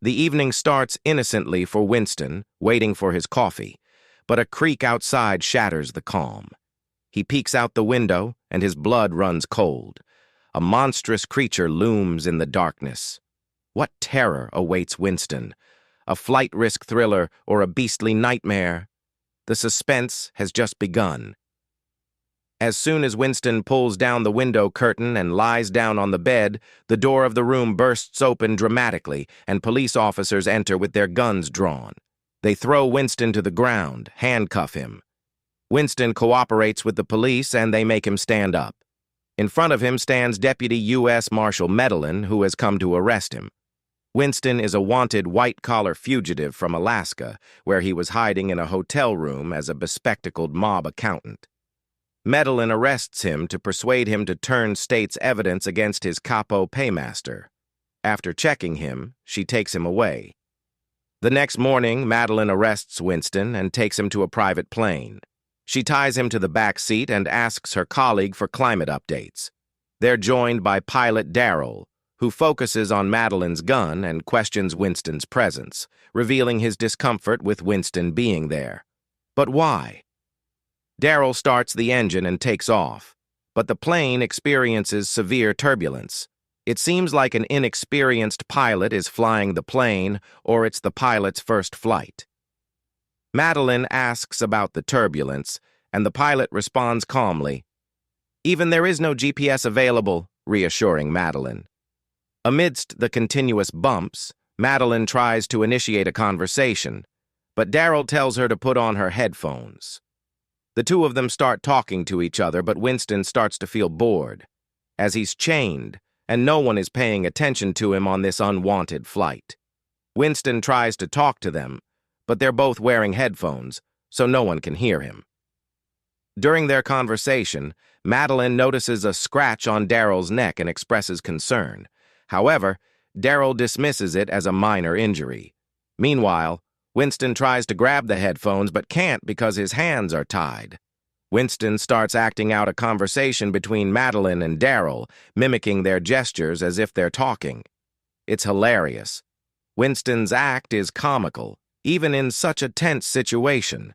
The evening starts innocently for Winston, waiting for his coffee, but a creak outside shatters the calm. He peeks out the window, and his blood runs cold. A monstrous creature looms in the darkness. What terror awaits Winston? A flight risk thriller or a beastly nightmare? The suspense has just begun. As soon as Winston pulls down the window curtain and lies down on the bed, the door of the room bursts open dramatically, and police officers enter with their guns drawn. They throw Winston to the ground, handcuff him. Winston cooperates with the police, and they make him stand up. In front of him stands Deputy US Marshal Medelyn, who has come to arrest him. Winston is a wanted white-collar fugitive from Alaska, where he was hiding in a hotel room as a bespectacled mob accountant. Medelyn arrests him to persuade him to turn state's evidence against his capo paymaster. After checking him, she takes him away. The next morning, Medelyn arrests Winston and takes him to a private plane. She ties him to the back seat and asks her colleague for climate updates. They're joined by pilot Daryl, who focuses on Medelyn's gun and questions Winston's presence, revealing his discomfort with Winston being there. But why? Daryl starts the engine and takes off, but the plane experiences severe turbulence. It seems like an inexperienced pilot is flying the plane, or it's the pilot's first flight. Medelyn asks about the turbulence, and the pilot responds calmly. Even there is no GPS available, reassuring Medelyn. Amidst the continuous bumps, Medelyn tries to initiate a conversation, but Daryl tells her to put on her headphones. The two of them start talking to each other, but Winston starts to feel bored, as he's chained, and no one is paying attention to him on this unwanted flight. Winston tries to talk to them, but they're both wearing headphones, so no one can hear him. During their conversation, Medelyn notices a scratch on Daryl's neck and expresses concern. However, Daryl dismisses it as a minor injury. Meanwhile, Winston tries to grab the headphones but can't because his hands are tied. Winston starts acting out a conversation between Medelyn and Daryl, mimicking their gestures as if they're talking. It's hilarious. Winston's act is comical, even in such a tense situation.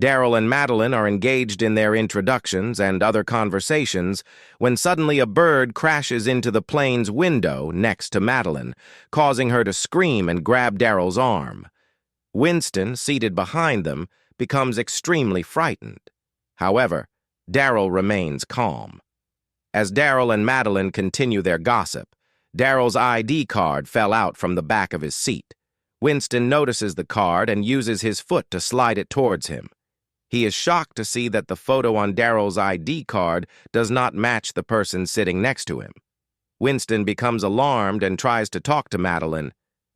Daryl and Medelyn are engaged in their introductions and other conversations when suddenly a bird crashes into the plane's window next to Medelyn, causing her to scream and grab Daryl's arm. Winston, seated behind them, becomes extremely frightened. However, Daryl remains calm. As Daryl and Medelyn continue their gossip, Daryl's ID card fell out from the back of his seat. Winston notices the card and uses his foot to slide it towards him. He is shocked to see that the photo on Daryl's ID card does not match the person sitting next to him. Winston becomes alarmed and tries to talk to Medelyn,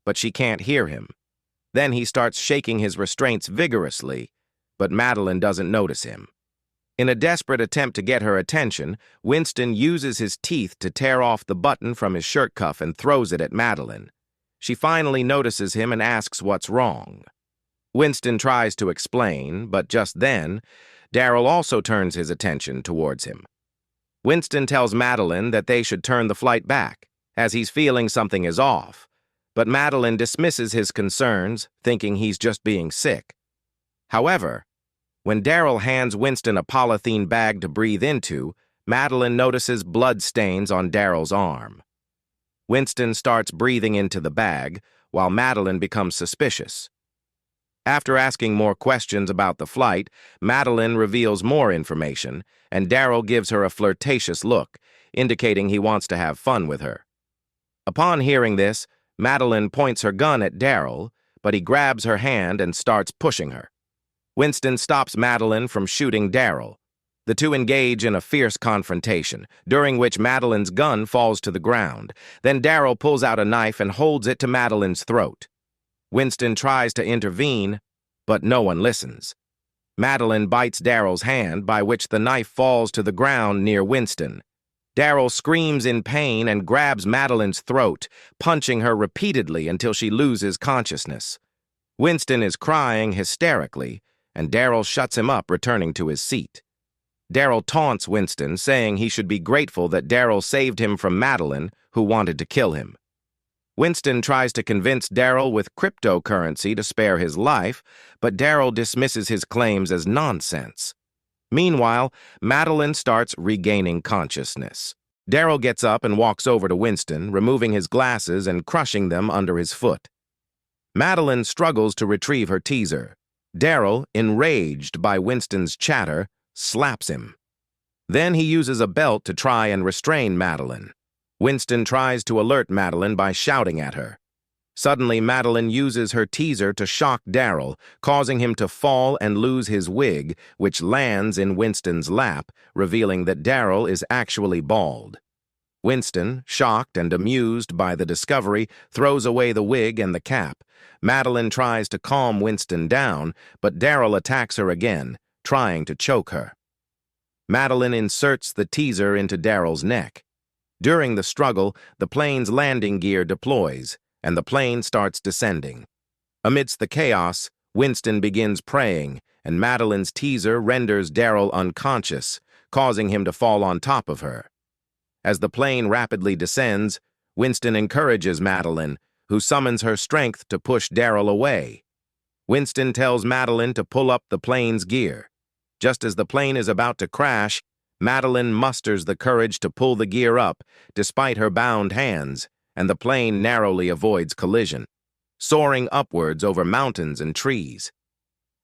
but she can't hear him. Then he starts shaking his restraints vigorously, but Medelyn doesn't notice him. In a desperate attempt to get her attention, Winston uses his teeth to tear off the button from his shirt cuff and throws it at Medelyn. She finally notices him and asks what's wrong. Winston tries to explain, but just then, Daryl also turns his attention towards him. Winston tells Medelyn that they should turn the flight back, as he's feeling something is off, but Medelyn dismisses his concerns, thinking he's just being sick. However, when Daryl hands Winston a polythene bag to breathe into, Medelyn notices blood stains on Daryl's arm. Winston starts breathing into the bag, while Medelyn becomes suspicious. After asking more questions about the flight, Medelyn reveals more information, and Daryl gives her a flirtatious look, indicating he wants to have fun with her. Upon hearing this, Medelyn points her gun at Daryl, but he grabs her hand and starts pushing her. Winston stops Medelyn from shooting Daryl. The two engage in a fierce confrontation, during which Medelyn's gun falls to the ground. Then Daryl pulls out a knife and holds it to Medelyn's throat. Winston tries to intervene, but no one listens. Medelyn bites Daryl's hand, by which the knife falls to the ground near Winston. Daryl screams in pain and grabs Medelyn's throat, punching her repeatedly until she loses consciousness. Winston is crying hysterically, and Daryl shuts him up, returning to his seat. Daryl taunts Winston, saying he should be grateful that Daryl saved him from Medelyn, who wanted to kill him. Winston tries to convince Daryl with cryptocurrency to spare his life, but Daryl dismisses his claims as nonsense. Meanwhile, Medelyn starts regaining consciousness. Daryl gets up and walks over to Winston, removing his glasses and crushing them under his foot. Medelyn struggles to retrieve her teaser. Daryl, enraged by Winston's chatter, slaps him. Then he uses a belt to try and restrain Medelyn. Winston tries to alert Medelyn by shouting at her. Suddenly, Medelyn uses her teaser to shock Daryl, causing him to fall and lose his wig, which lands in Winston's lap, revealing that Daryl is actually bald. Winston, shocked and amused by the discovery, throws away the wig and the cap. Medelyn tries to calm Winston down, but Daryl attacks her again, trying to choke her. Medelyn inserts the teaser into Daryl's neck. During the struggle, the plane's landing gear deploys, and the plane starts descending. Amidst the chaos, Winston begins praying, and Medelyn's teaser renders Daryl unconscious, causing him to fall on top of her. As the plane rapidly descends, Winston encourages Medelyn, who summons her strength to push Daryl away. Winston tells Medelyn to pull up the plane's gear. Just as the plane is about to crash, Medelyn musters the courage to pull the gear up, despite her bound hands, and the plane narrowly avoids collision, soaring upwards over mountains and trees.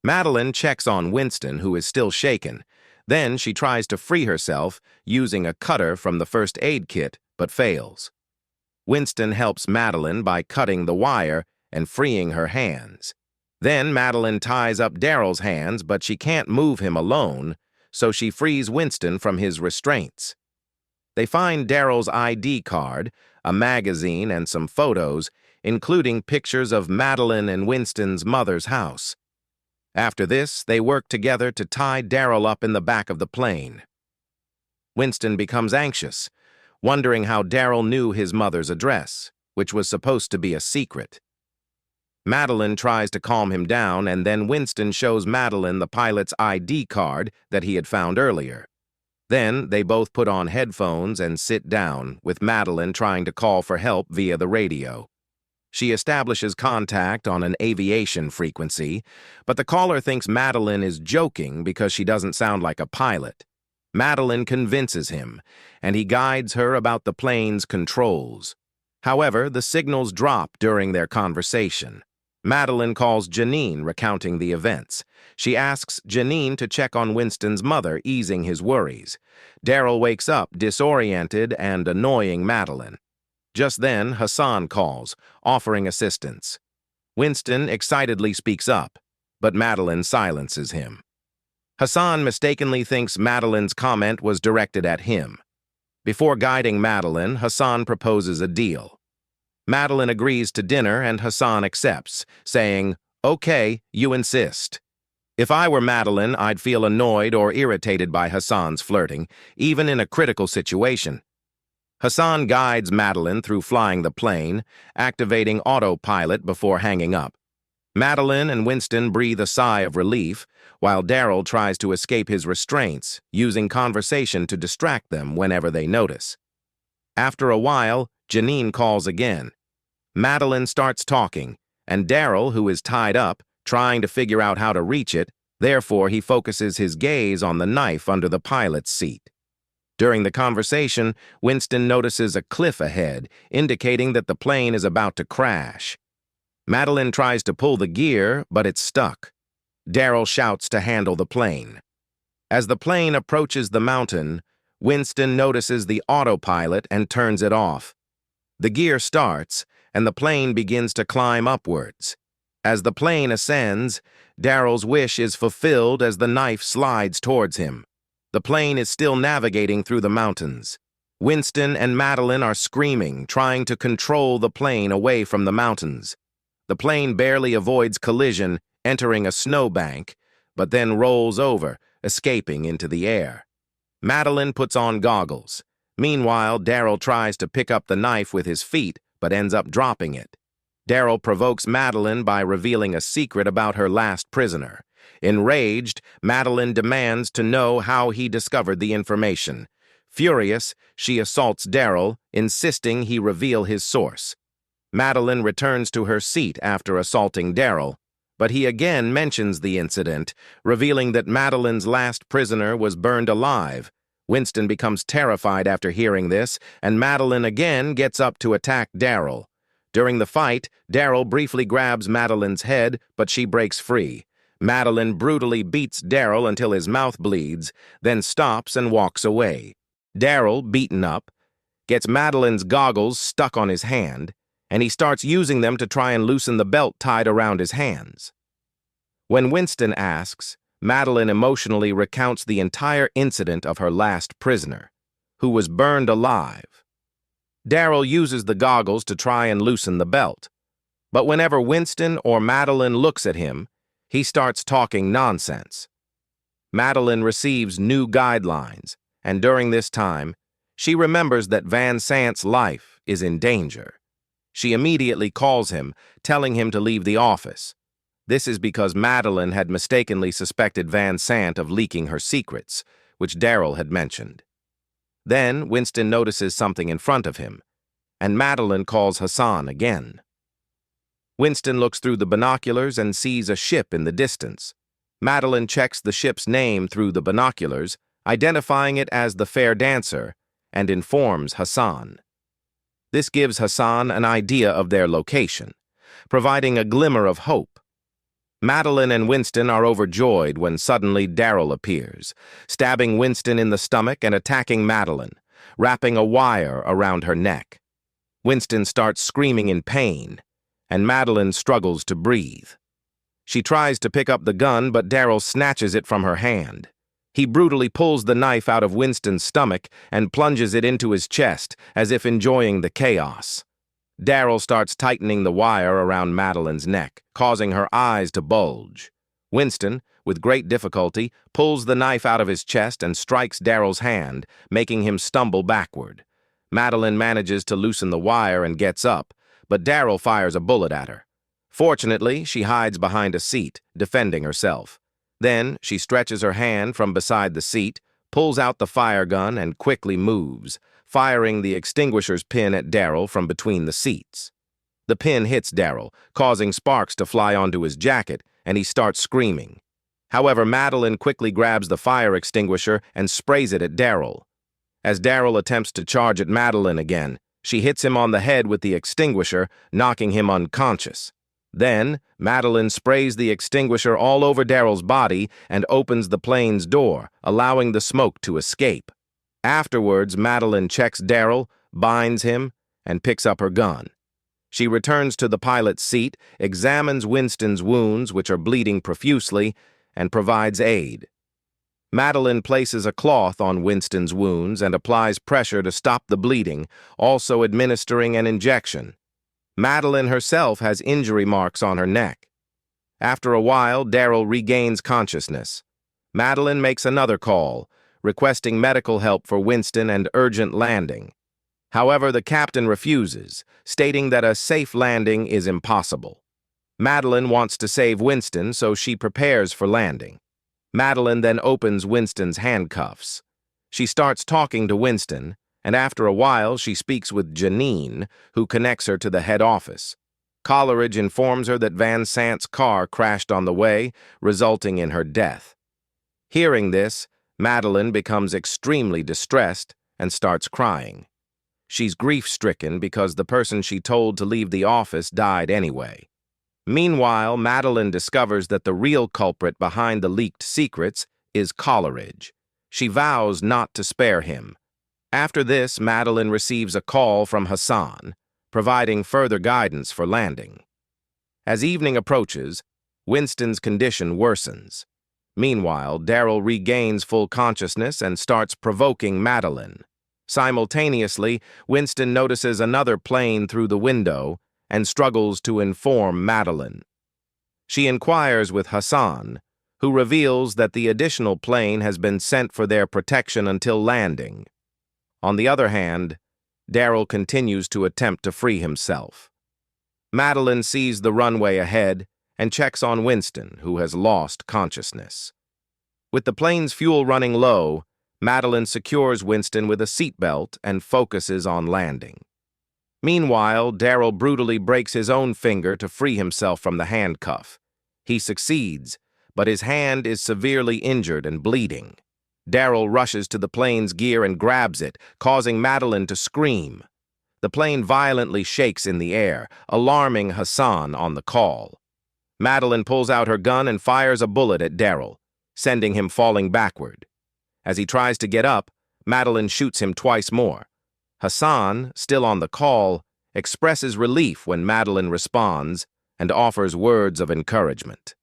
Medelyn checks on Winston, who is still shaken. Then she tries to free herself using a cutter from the first aid kit, but fails. Winston helps Medelyn by cutting the wire and freeing her hands. Then Medelyn ties up Daryl's hands, but she can't move him alone, so she frees Winston from his restraints. They find Daryl's ID card, a magazine, and some photos, including pictures of Medelyn and Winston's mother's house. After this, they work together to tie Daryl up in the back of the plane. Winston becomes anxious, wondering how Daryl knew his mother's address, which was supposed to be a secret. Medelyn tries to calm him down, and then Winston shows Medelyn the pilot's ID card that he had found earlier. Then they both put on headphones and sit down, with Medelyn trying to call for help via the radio. She establishes contact on an aviation frequency, but the caller thinks Medelyn is joking because she doesn't sound like a pilot. Medelyn convinces him, and he guides her about the plane's controls. However, the signals drop during their conversation. Medelyn calls Janine, recounting the events. She asks Janine to check on Winston's mother, easing his worries. Daryl wakes up, disoriented and annoying Medelyn. Just then, Hassan calls, offering assistance. Winston excitedly speaks up, but Medelyn silences him. Hassan mistakenly thinks Medelyn's comment was directed at him. Before guiding Medelyn, Hassan proposes a deal. Medelyn agrees to dinner and Hassan accepts, saying, "Okay, you insist." If I were Medelyn, I'd feel annoyed or irritated by Hassan's flirting, even in a critical situation. Hassan guides Medelyn through flying the plane, activating autopilot before hanging up. Medelyn and Winston breathe a sigh of relief, while Daryl tries to escape his restraints, using conversation to distract them whenever they notice. After a while, Janine calls again. Medelyn starts talking, and Daryl, who is tied up, trying to figure out how to reach it, therefore he focuses his gaze on the knife under the pilot's seat. During the conversation, Winston notices a cliff ahead, indicating that the plane is about to crash. Medelyn tries to pull the gear, but it's stuck. Daryl shouts to handle the plane. As the plane approaches the mountain, Winston notices the autopilot and turns it off. The gear starts, and the plane begins to climb upwards. As the plane ascends, Daryl's wish is fulfilled as the knife slides towards him. The plane is still navigating through the mountains. Winston and Medelyn are screaming, trying to control the plane away from the mountains. The plane barely avoids collision, entering a snowbank, but then rolls over, escaping into the air. Medelyn puts on goggles. Meanwhile, Daryl tries to pick up the knife with his feet, but ends up dropping it. Daryl provokes Medelyn by revealing a secret about her last prisoner. Enraged, Medelyn demands to know how he discovered the information. Furious, she assaults Daryl, insisting he reveal his source. Medelyn returns to her seat after assaulting Daryl, but he again mentions the incident, revealing that Medelyn's last prisoner was burned alive. Winston becomes terrified after hearing this, and Medelyn again gets up to attack Daryl. During the fight, Daryl briefly grabs Medelyn's head, but she breaks free. Medelyn brutally beats Daryl until his mouth bleeds, then stops and walks away. Daryl, beaten up, gets Medelyn's goggles stuck on his hand, and he starts using them to try and loosen the belt tied around his hands. When Winston asks, Medelyn emotionally recounts the entire incident of her last prisoner, who was burned alive. Daryl uses the goggles to try and loosen the belt, but whenever Winston or Medelyn looks at him, he starts talking nonsense. Medelyn receives new guidelines, and during this time, she remembers that Van Sant's life is in danger. She immediately calls him, telling him to leave the office. This is because Medelyn had mistakenly suspected Van Sant of leaking her secrets, which Daryl had mentioned. Then Winston notices something in front of him, and Medelyn calls Hassan again. Winston looks through the binoculars and sees a ship in the distance. Medelyn checks the ship's name through the binoculars, identifying it as the Fair Dancer, and informs Hassan. This gives Hassan an idea of their location, providing a glimmer of hope. Medelyn and Winston are overjoyed when suddenly Daryl appears, stabbing Winston in the stomach and attacking Medelyn, wrapping a wire around her neck. Winston starts screaming in pain, and Medelyn struggles to breathe. She tries to pick up the gun, but Daryl snatches it from her hand. He brutally pulls the knife out of Winston's stomach and plunges it into his chest, as if enjoying the chaos. Daryl starts tightening the wire around Medelyn's neck, causing her eyes to bulge. Winston, with great difficulty, pulls the knife out of his chest and strikes Daryl's hand, making him stumble backward. Medelyn manages to loosen the wire and gets up, but Daryl fires a bullet at her. Fortunately, she hides behind a seat, defending herself. Then, she stretches her hand from beside the seat, pulls out the fire gun, and quickly moves, firing the extinguisher's pin at Daryl from between the seats. The pin hits Daryl, causing sparks to fly onto his jacket, and he starts screaming. However, Medelyn quickly grabs the fire extinguisher and sprays it at Daryl. As Daryl attempts to charge at Medelyn again, she hits him on the head with the extinguisher, knocking him unconscious. Then, Medelyn sprays the extinguisher all over Daryl's body and opens the plane's door, allowing the smoke to escape. Afterwards, Medelyn checks Daryl, binds him, and picks up her gun. She returns to the pilot's seat, examines Winston's wounds, which are bleeding profusely, and provides aid. Medelyn places a cloth on Winston's wounds and applies pressure to stop the bleeding, also administering an injection. Medelyn herself has injury marks on her neck. After a while, Daryl regains consciousness. Medelyn makes another call, requesting medical help for Winston and urgent landing. However, the captain refuses, stating that a safe landing is impossible. Medelyn wants to save Winston, so she prepares for landing. Medelyn then opens Winston's handcuffs. She starts talking to Winston, and after a while she speaks with Janine, who connects her to the head office. Coleridge informs her that Van Sant's car crashed on the way, resulting in her death. Hearing this, Medelyn becomes extremely distressed and starts crying. She's grief-stricken because the person she told to leave the office died anyway. Meanwhile, Medelyn discovers that the real culprit behind the leaked secrets is Coleridge. She vows not to spare him. After this, Medelyn receives a call from Hassan, providing further guidance for landing. As evening approaches, Winston's condition worsens. Meanwhile, Daryl regains full consciousness and starts provoking Medelyn. Simultaneously, Winston notices another plane through the window and struggles to inform Medelyn. She inquires with Hassan, who reveals that the additional plane has been sent for their protection until landing. On the other hand, Daryl continues to attempt to free himself. Medelyn sees the runway ahead and checks on Winston, who has lost consciousness. With the plane's fuel running low, Medelyn secures Winston with a seatbelt and focuses on landing. Meanwhile, Daryl brutally breaks his own finger to free himself from the handcuff. He succeeds, but his hand is severely injured and bleeding. Daryl rushes to the plane's gear and grabs it, causing Medelyn to scream. The plane violently shakes in the air, alarming Hassan on the call. Medelyn pulls out her gun and fires a bullet at Daryl, sending him falling backward. As he tries to get up, Medelyn shoots him twice more. Hassan, still on the call, expresses relief when Medelyn responds and offers words of encouragement.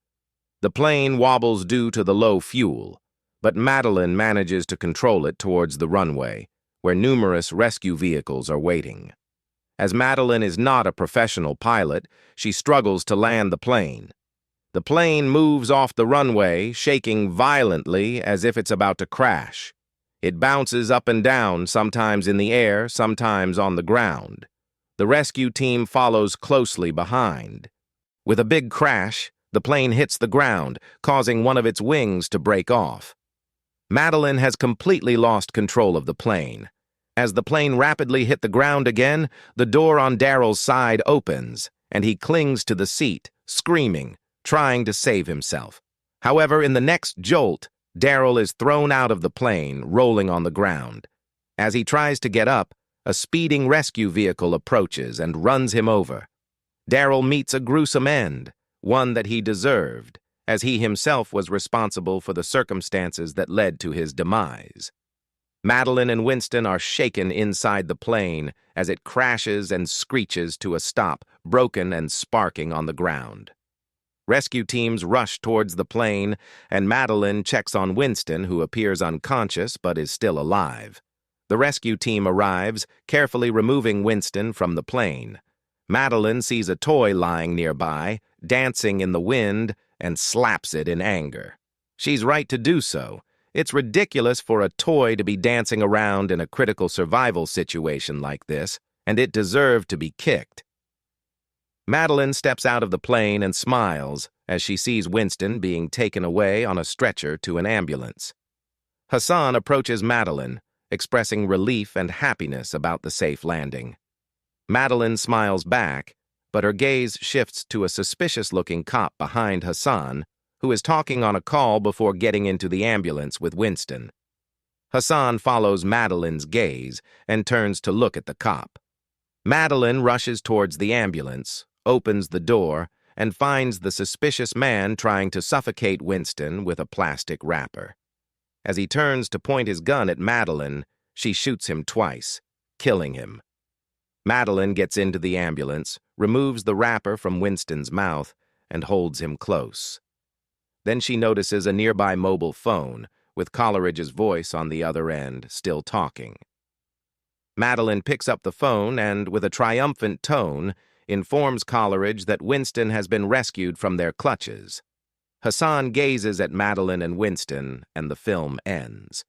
The plane wobbles due to the low fuel, but Medelyn manages to control it towards the runway, where numerous rescue vehicles are waiting. As Medelyn is not a professional pilot, she struggles to land the plane. The plane moves off the runway, shaking violently as if it's about to crash. It bounces up and down, sometimes in the air, sometimes on the ground. The rescue team follows closely behind. With a big crash, the plane hits the ground, causing one of its wings to break off. Medelyn has completely lost control of the plane. As the plane rapidly hit the ground again, the door on Daryl's side opens, and he clings to the seat, screaming, trying to save himself. However, in the next jolt, Daryl is thrown out of the plane, rolling on the ground. As he tries to get up, a speeding rescue vehicle approaches and runs him over. Daryl meets a gruesome end, one that he deserved, as he himself was responsible for the circumstances that led to his demise. Medelyn and Winston are shaken inside the plane as it crashes and screeches to a stop, broken and sparking on the ground. Rescue teams rush towards the plane, and Medelyn checks on Winston, who appears unconscious but is still alive. The rescue team arrives, carefully removing Winston from the plane. Medelyn sees a toy lying nearby, dancing in the wind, and slaps it in anger. She's right to do so. It's ridiculous for a toy to be dancing around in a critical survival situation like this, and it deserved to be kicked. Medelyn steps out of the plane and smiles as she sees Winston being taken away on a stretcher to an ambulance. Hassan approaches Medelyn, expressing relief and happiness about the safe landing. Medelyn smiles back, but her gaze shifts to a suspicious-looking cop behind Hassan, who is talking on a call before getting into the ambulance with Winston. Hassan follows Medelyn's gaze and turns to look at the cop. Medelyn rushes towards the ambulance, opens the door, and finds the suspicious man trying to suffocate Winston with a plastic wrapper. As he turns to point his gun at Medelyn, she shoots him twice, killing him. Medelyn gets into the ambulance, removes the wrapper from Winston's mouth, and holds him close. Then she notices a nearby mobile phone, with Coleridge's voice on the other end, still talking. Medelyn picks up the phone and, with a triumphant tone, informs Coleridge that Winston has been rescued from their clutches. Hassan gazes at Medelyn and Winston, and the film ends.